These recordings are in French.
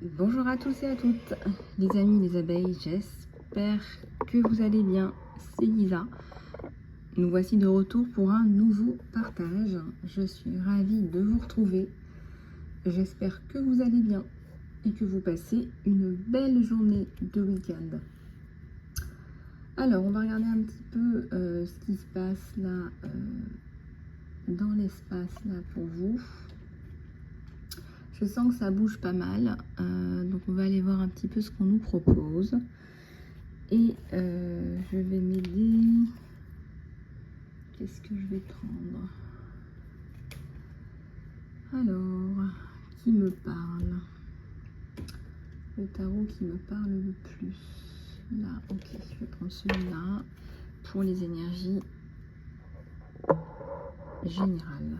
Bonjour à tous et à toutes, les amis, les abeilles, j'espère que vous allez bien, c'est Lisa. Nous voici de retour pour un nouveau partage. Je suis ravie de vous retrouver. J'espère que vous allez bien et que vous passez une belle journée de week-end. Alors, on va regarder un petit peu ce qui se passe là dans l'espace là pour vous. Je sens que ça bouge pas mal, donc on va aller voir un petit peu ce qu'on nous propose. Et je vais m'aider. Qu'est-ce que je vais prendre? Alors, qui me parle? Le tarot qui me parle le plus. Là, ok, je vais prendre celui-là pour les énergies générales.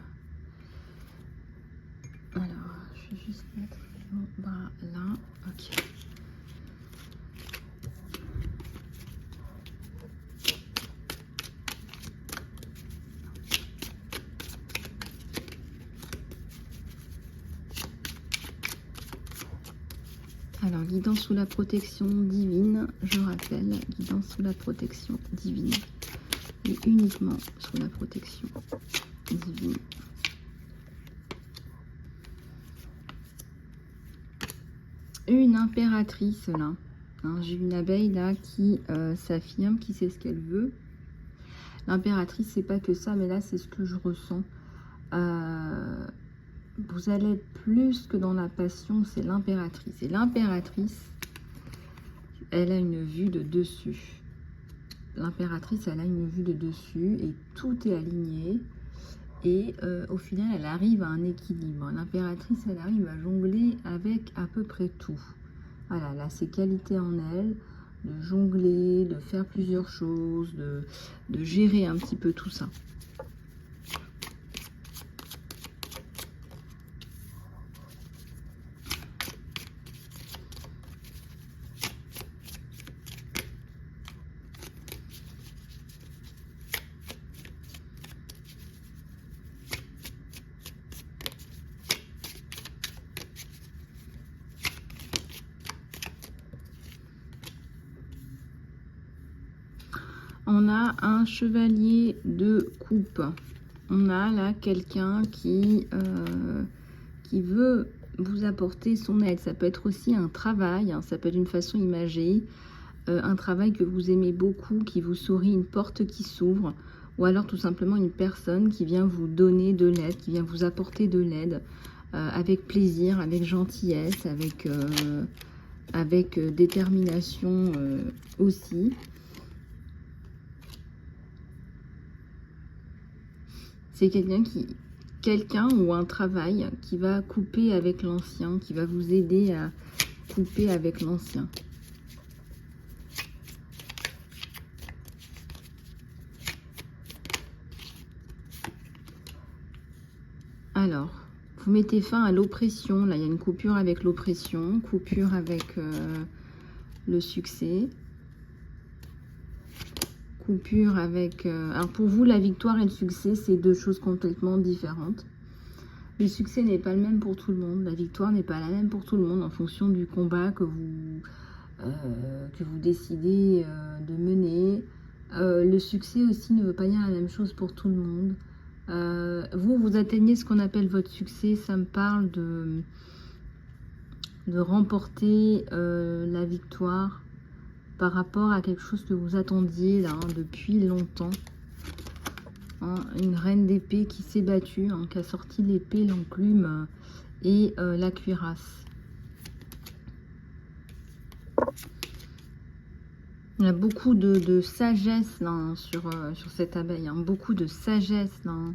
Alors, je vais juste mettre mon bras là. Ok. Alors, guidance sous la protection divine, je rappelle, guidance sous la protection divine. Et uniquement sous la protection divine. Une impératrice là. Hein, j'ai une abeille là qui s'affirme, qui sait ce qu'elle veut. L'impératrice, c'est pas que ça, mais là, c'est ce que je ressens. Vous allez être plus que dans la passion, c'est l'impératrice. Et l'impératrice, elle a une vue de dessus. L'impératrice, elle a une vue de dessus et tout est aligné. Et au final, elle arrive à un équilibre. L'impératrice, elle arrive à jongler avec à peu près tout. Voilà, elle a ses qualités en elle, de jongler, de faire plusieurs choses, de gérer un petit peu tout ça. On a un chevalier de coupe. On a là quelqu'un qui veut vous apporter son aide. Ça peut être aussi un travail, hein, ça peut être d'une façon imagée. Un travail que vous aimez beaucoup, qui vous sourit, une porte qui s'ouvre. Ou alors tout simplement une personne qui vient vous donner de l'aide, qui vient vous apporter de l'aide. Avec plaisir, avec gentillesse, avec détermination aussi. C'est quelqu'un ou un travail qui va couper avec l'ancien, qui va vous aider à couper avec l'ancien. Alors, vous mettez fin à l'oppression. Là, il y a une coupure avec l'oppression, coupure avec le succès. Coupure avec... alors pour vous, la victoire et le succès, c'est deux choses complètement différentes. Le succès n'est pas le même pour tout le monde. La victoire n'est pas la même pour tout le monde en fonction du combat que vous décidez de mener. Le succès aussi ne veut pas dire la même chose pour tout le monde. Vous atteignez ce qu'on appelle votre succès. Ça me parle de remporter la victoire par rapport à quelque chose que vous attendiez là, hein, depuis longtemps. Hein, une reine d'épée qui s'est battue, hein, qui a sorti l'épée, l'enclume et la cuirasse. Il y a beaucoup de sagesse là, hein, sur cette abeille. Hein, beaucoup de sagesse. Là, hein.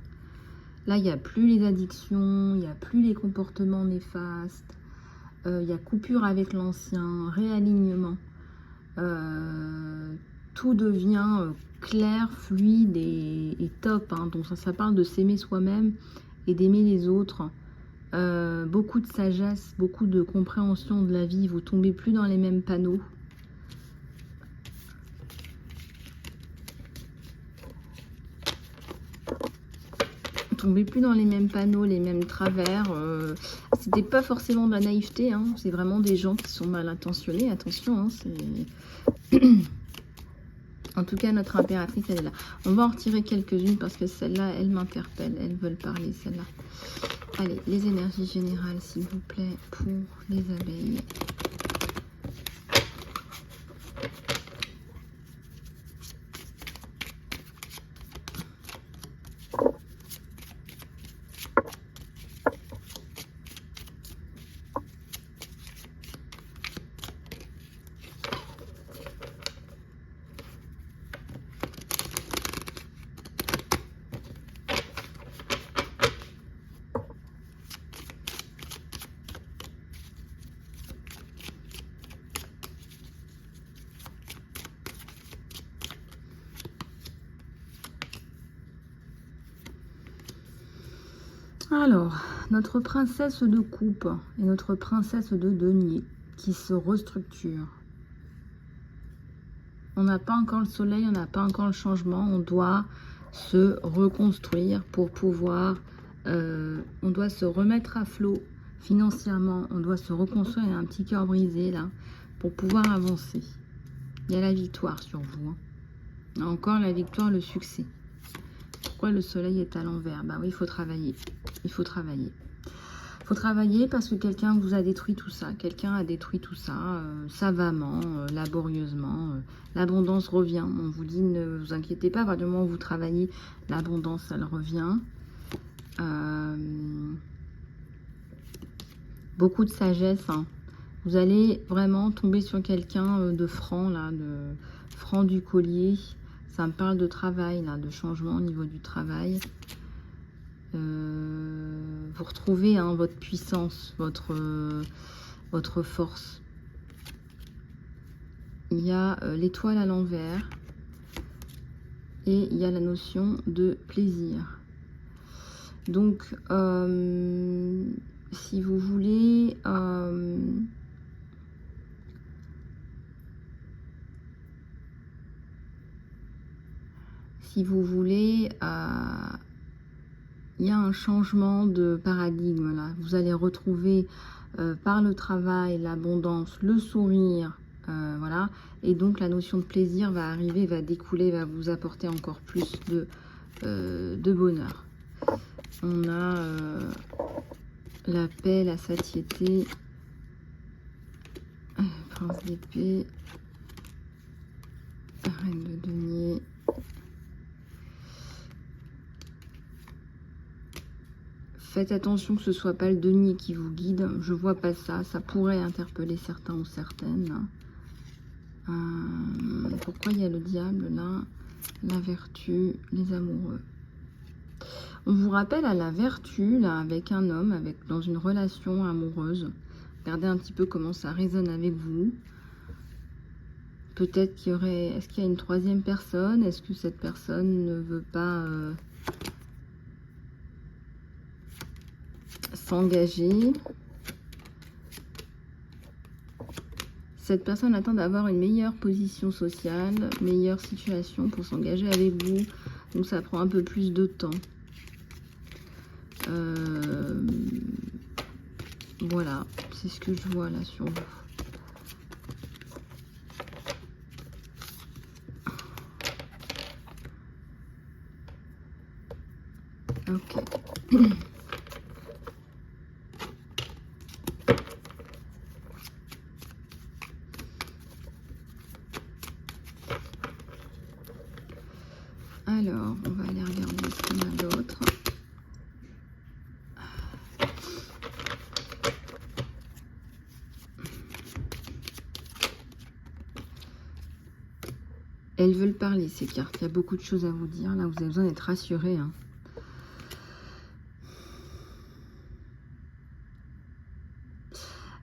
Là, il n'y a plus les addictions, il n'y a plus les comportements néfastes. Il y a coupure avec l'ancien, réalignement. Tout devient clair, fluide et top. Hein. Donc ça parle de s'aimer soi-même et d'aimer les autres. Beaucoup de sagesse, beaucoup de compréhension de la vie. Vous tombez plus dans les mêmes panneaux. tombez plus dans les mêmes panneaux, les mêmes travers. C'était pas forcément de la naïveté, hein. C'est vraiment des gens qui sont mal intentionnés. Attention, hein, c'est... En tout cas, notre impératrice, elle est là. On va en retirer quelques-unes parce que celles-là, elles m'interpellent. Elles veulent parler, celles-là. Allez, les énergies générales, s'il vous plaît, pour les abeilles. Alors, notre princesse de coupe et notre princesse de denier qui se restructure. On n'a pas encore le soleil, on n'a pas encore le changement. On doit se reconstruire pour pouvoir... on doit se remettre à flot financièrement. On doit se reconstruire. Il y a un petit cœur brisé là pour pouvoir avancer. Il y a la victoire sur vous. Hein. Il y a encore la victoire, le succès. Pourquoi le soleil est à l'envers? Bah oui, il faut travailler. Il faut travailler. Il faut travailler parce que quelqu'un vous a détruit tout ça. Quelqu'un a détruit tout ça savamment, laborieusement. L'abondance revient. On vous dit, ne vous inquiétez pas. À partir du moment où vous travaillez, l'abondance, elle revient. Beaucoup de sagesse. Hein. Vous allez vraiment tomber sur quelqu'un de franc, là, de franc du collier. Ça me parle de travail, là, de changement au niveau du travail. Vous retrouvez hein, votre puissance, votre force. Il y a l'étoile à l'envers et il y a la notion de plaisir. Donc, si vous voulez... si vous voulez, il y a un changement de paradigme là. Vous allez retrouver par le travail, l'abondance, le sourire, voilà. Et donc la notion de plaisir va arriver, va découler, va vous apporter encore plus de bonheur. On a la paix, la satiété, prince d'épée, reine de denier. Faites attention que ce ne soit pas le denier qui vous guide. Je vois pas ça. Ça pourrait interpeller certains ou certaines. Pourquoi il y a le diable là? La vertu, les amoureux. On vous rappelle à la vertu, là, avec un homme, dans une relation amoureuse. Regardez un petit peu comment ça résonne avec vous. Peut-être qu'il y aurait... Est-ce qu'il y a une troisième personne? Est-ce que cette personne ne veut pas... s'engager. Cette personne attend d'avoir une meilleure position sociale, meilleure situation pour s'engager avec vous. Donc ça prend un peu plus de temps. Voilà, c'est ce que je vois là sur vous. Ok. Alors, on va aller regarder ce qu'on a d'autre. Elles veulent parler, ces cartes. Il y a beaucoup de choses à vous dire. Là, vous avez besoin d'être rassuré. Hein.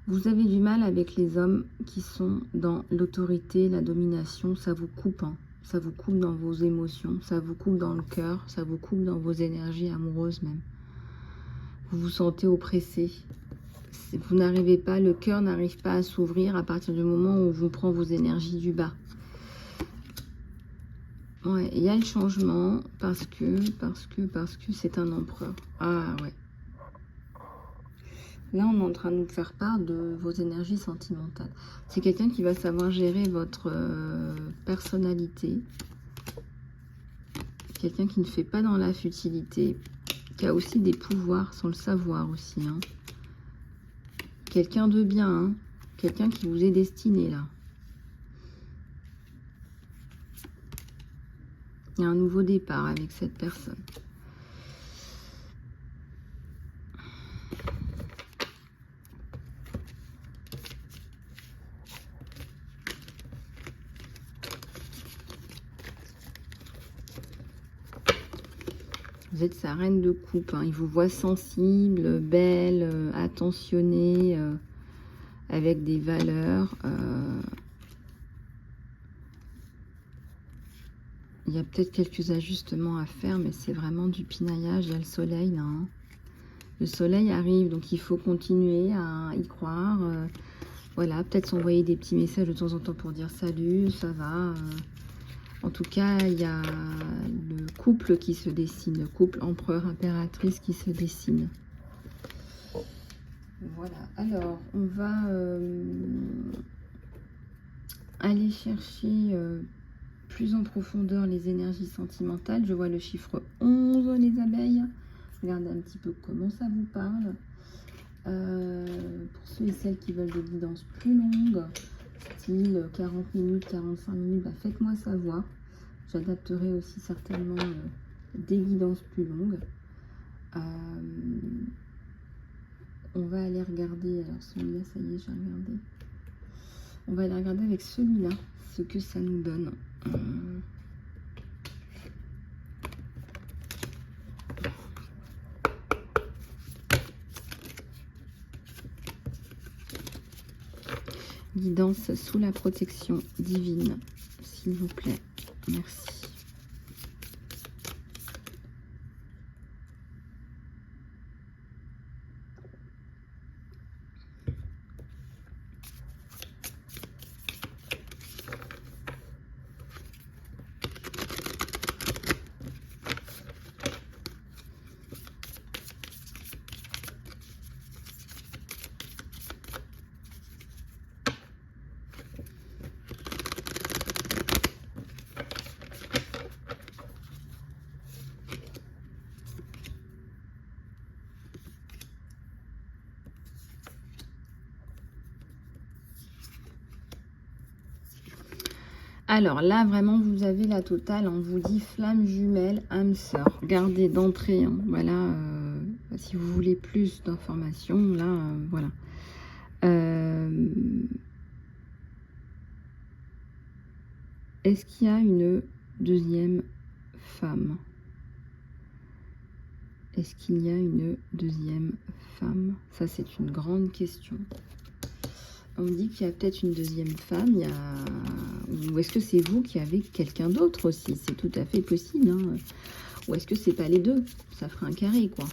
Vous avez du mal avec les hommes qui sont dans l'autorité, la domination. Ça vous coupe. Hein. Ça vous coupe dans vos émotions. Ça vous coupe dans le cœur. Ça vous coupe dans vos énergies amoureuses même. Vous vous sentez oppressé. Vous n'arrivez pas, le cœur n'arrive pas à s'ouvrir à partir du moment où on vous prend vos énergies du bas. Ouais, il y a le changement parce que c'est un empereur. Ah ouais. Là, on est en train de nous faire part de vos énergies sentimentales. C'est quelqu'un qui va savoir gérer votre personnalité. Quelqu'un qui ne fait pas dans la futilité. Qui a aussi des pouvoirs sans le savoir aussi. Hein. Quelqu'un de bien. Hein. Quelqu'un qui vous est destiné là. Il y a un nouveau départ avec cette personne. Vous êtes sa reine de coupe. Hein. Il vous voit sensible, belle, attentionnée, avec des valeurs. Il y a peut-être quelques ajustements à faire, mais c'est vraiment du pinaillage. Il y a le soleil là. Hein. Le soleil arrive, donc il faut continuer à y croire. Voilà, peut-être s'envoyer des petits messages de temps en temps pour dire salut, ça va. En tout cas, il y a le couple qui se dessine, le couple empereur-impératrice qui se dessine. Voilà, alors on va aller chercher plus en profondeur les énergies sentimentales. Je vois le chiffre 11, les abeilles. Regardez un petit peu comment ça vous parle. Pour ceux et celles qui veulent des guidances plus longues, style 40 minutes, 45 minutes, bah faites-moi savoir. J'adapterai aussi certainement des guidances plus longues. On va aller regarder, alors celui-là, ça y est, j'ai regardé. On va aller regarder avec celui-là, ce que ça nous donne. Guidance sous la protection divine, s'il vous plaît. Merci. Alors là, vraiment, vous avez la totale. On vous dit flamme jumelle, âme sœur. Regardez d'entrée. Hein, voilà. Si vous voulez plus d'informations, là, voilà. Est-ce qu'il y a une deuxième femme? Est-ce qu'il y a une deuxième femme? Ça, c'est une grande question. On me dit qu'il y a peut-être une deuxième femme, ou est-ce que c'est vous qui avez quelqu'un d'autre aussi? C'est tout à fait possible. Hein. Ou est-ce que c'est pas les deux? Ça ferait un carré, quoi.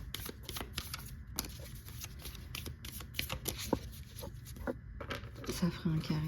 Ça ferait un carré.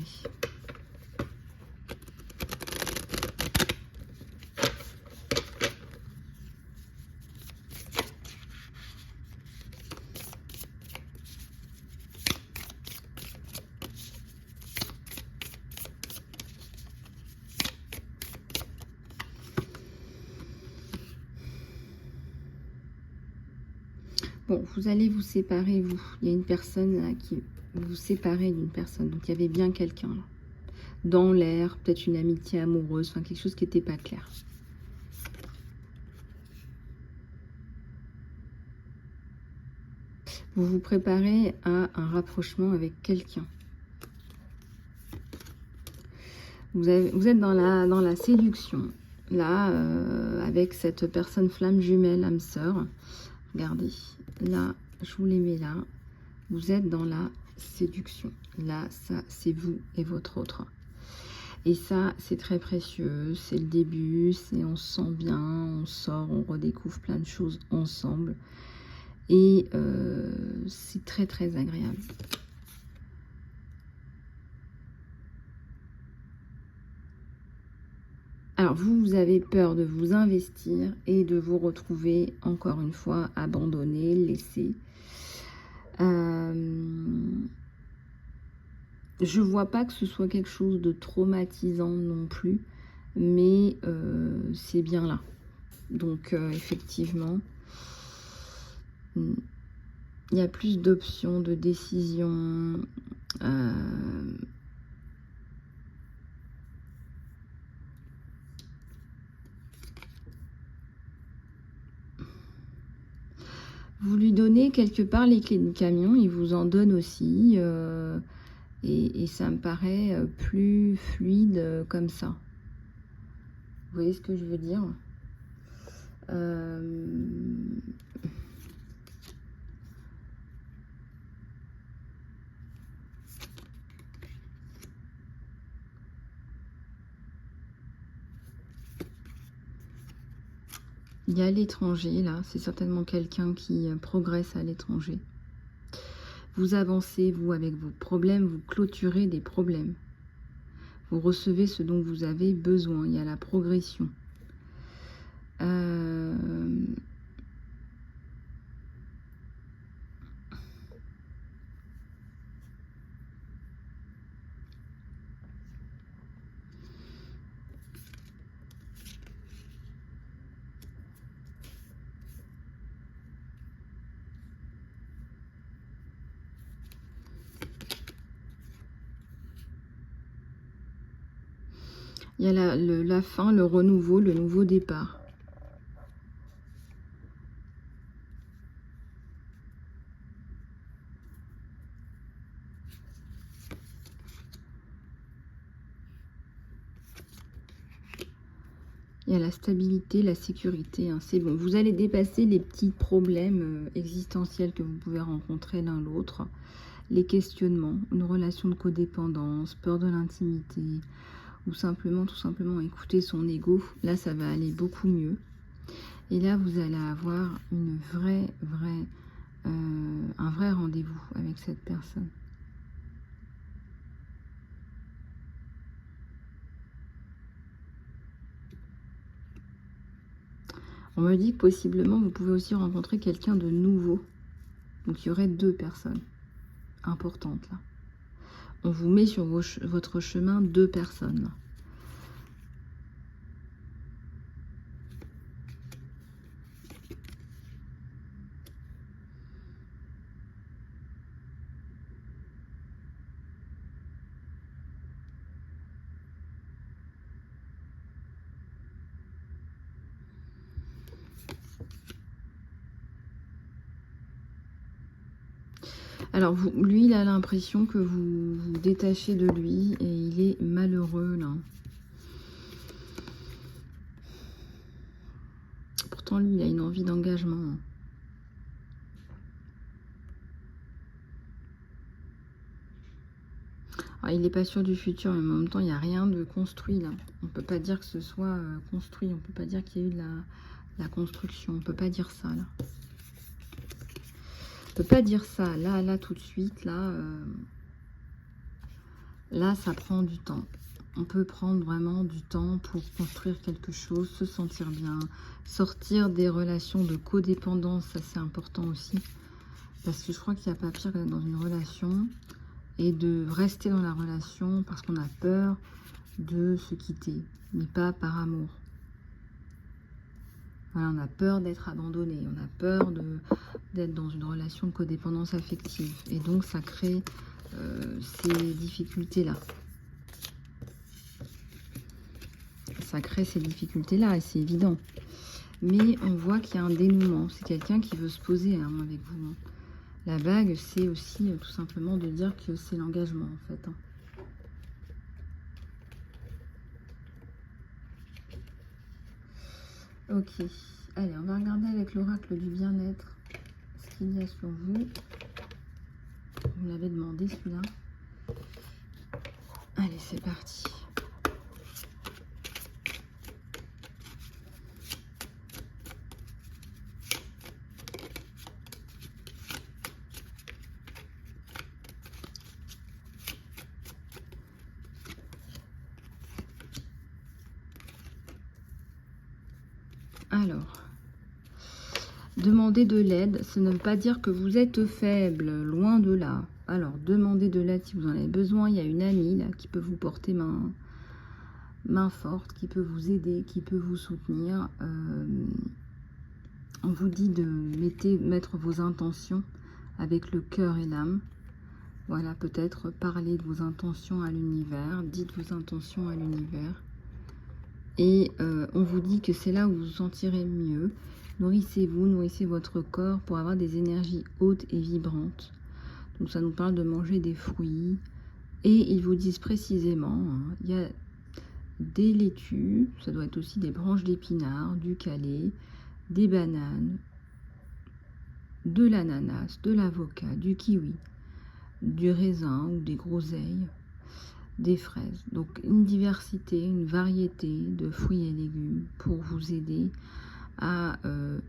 Bon, vous allez vous séparer, vous. Il y a une personne là, qui vous séparez d'une personne. Donc, il y avait bien quelqu'un là. Dans l'air, peut-être une amitié amoureuse, enfin quelque chose qui n'était pas clair. Vous vous préparez à un rapprochement avec quelqu'un. Vous êtes dans la séduction. Là, avec cette personne flamme jumelle, âme sœur. Regardez, là, je vous les mets là. Vous êtes dans la séduction. Là, ça, c'est vous et votre autre. Et ça, c'est très précieux. C'est le début, on se sent bien, on sort, on redécouvre plein de choses ensemble. Et c'est très, très agréable. Alors, vous avez peur de vous investir et de vous retrouver, encore une fois, abandonné, laissé. Je vois pas que ce soit quelque chose de traumatisant non plus, mais c'est bien là. Donc, effectivement, il y a plus d'options, de décisions. Vous lui donnez quelque part les clés du camion, il vous en donne aussi. Et ça me paraît plus fluide comme ça. Vous voyez ce que je veux dire? Il y a l'étranger, là. C'est certainement quelqu'un qui progresse à l'étranger. Vous avancez, vous, avec vos problèmes. Vous clôturez des problèmes. Vous recevez ce dont vous avez besoin. Il y a la progression. Il y a la fin, le renouveau, le nouveau départ. Il y a la stabilité, la sécurité. Hein. C'est bon, vous allez dépasser les petits problèmes existentiels que vous pouvez rencontrer l'un l'autre. Les questionnements, une relation de codépendance, peur de l'intimité, ou simplement, tout simplement, écouter son ego. Là, ça va aller beaucoup mieux. Et là, vous allez avoir un vrai rendez-vous avec cette personne. On me dit que possiblement, vous pouvez aussi rencontrer quelqu'un de nouveau. Donc, il y aurait 2 personnes importantes, là. On vous met sur votre chemin 2 personnes, là. Alors, lui, il a l'impression que vous vous détachez de lui et il est malheureux, là. Pourtant, lui, il a une envie d'engagement. Alors, il n'est pas sûr du futur, mais en même temps, il n'y a rien de construit, là. On ne peut pas dire que ce soit construit. On ne peut pas dire qu'il y a eu de la construction. On ne peut pas dire ça, là. On peut pas dire ça. Là, tout de suite, là, là, ça prend du temps. On peut prendre vraiment du temps pour construire quelque chose, se sentir bien, sortir des relations de codépendance, ça c'est important aussi. Parce que je crois qu'il n'y a pas pire que d'être dans une relation et de rester dans la relation parce qu'on a peur de se quitter, mais pas par amour. Voilà, on a peur d'être abandonné, on a peur d'être dans une relation de codépendance affective. Et donc ça crée ces difficultés-là. Ça crée ces difficultés-là et c'est évident. Mais on voit qu'il y a un dénouement. C'est quelqu'un qui veut se poser hein, avec vous. Hein. La bague, c'est aussi tout simplement de dire que c'est l'engagement en fait. Hein. Ok. Allez, on va regarder avec l'oracle du bien-être ce qu'il y a sur vous. Vous l'avez demandé celui-là. Allez, c'est parti. Alors, demander de l'aide, ça ne veut pas dire que vous êtes faible, loin de là. Alors, demandez de l'aide si vous en avez besoin. Il y a une amie là qui peut vous porter main forte, qui peut vous aider, qui peut vous soutenir. On vous dit de mettre vos intentions avec le cœur et l'âme. Voilà, peut-être parler de vos intentions à l'univers. Dites vos intentions à l'univers. Et on vous dit que c'est là où vous vous sentirez mieux. Nourrissez-vous, nourrissez votre corps pour avoir des énergies hautes et vibrantes. Donc ça nous parle de manger des fruits. Et ils vous disent précisément, hein, il y a des laitues, ça doit être aussi des branches d'épinards, du calais, des bananes, de l'ananas, de l'avocat, du kiwi, du raisin ou des groseilles, des fraises. Donc une diversité, une variété de fruits et légumes pour vous aider à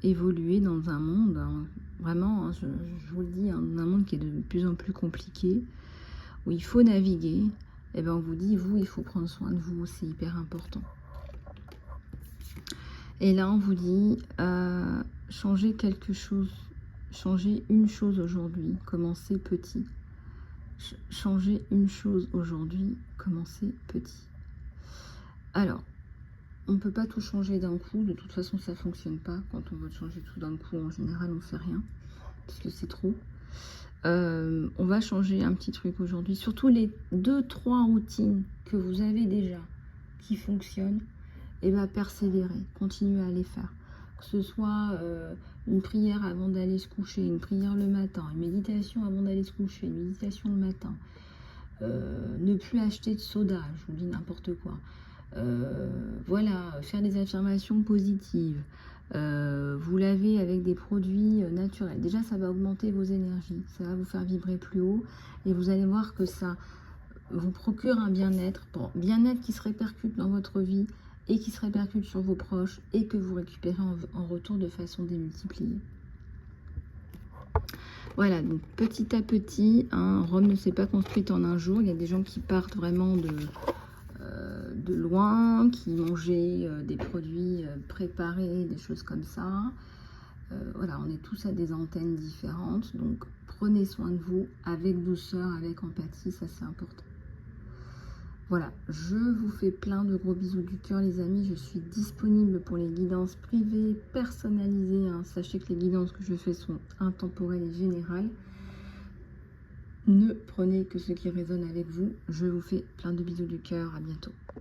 évoluer dans un monde, hein, vraiment, hein, je vous le dis, hein, un monde qui est de plus en plus compliqué, où il faut naviguer. Et bien on vous dit, vous, il faut prendre soin de vous, c'est hyper important. Et là on vous dit, changez quelque chose, changez une chose aujourd'hui, commencez petit. Changez une chose aujourd'hui, commencez petit. Alors, on ne peut pas tout changer d'un coup, de toute façon ça ne fonctionne pas. Quand on veut changer tout d'un coup, en général on ne fait rien, parce que c'est trop. On va changer un petit truc aujourd'hui, surtout les 2-3 routines que vous avez déjà, qui fonctionnent, et bien persévérer, continuez à les faire. Que ce soit une prière avant d'aller se coucher, une prière le matin, une méditation avant d'aller se coucher, une méditation le matin, ne plus acheter de soda, je vous dis n'importe quoi. Voilà, faire des affirmations positives, vous lavez avec des produits naturels. Déjà, ça va augmenter vos énergies, ça va vous faire vibrer plus haut et vous allez voir que ça vous procure un bien-être, bien-être qui se répercute dans votre vie et qui se répercute sur vos proches et que vous récupérez en retour de façon démultipliée. Voilà, donc petit à petit, hein, Rome ne s'est pas construite en un jour. Il y a des gens qui partent vraiment de loin, qui mangeaient des produits préparés, des choses comme ça. Voilà, on est tous à des antennes différentes, donc prenez soin de vous avec douceur, avec empathie, ça c'est important. Voilà, je vous fais plein de gros bisous du cœur les amis, je suis disponible pour les guidances privées, personnalisées, hein. Sachez que les guidances que je fais sont intemporelles et générales. Ne prenez que ce qui résonne avec vous, je vous fais plein de bisous du cœur, à bientôt.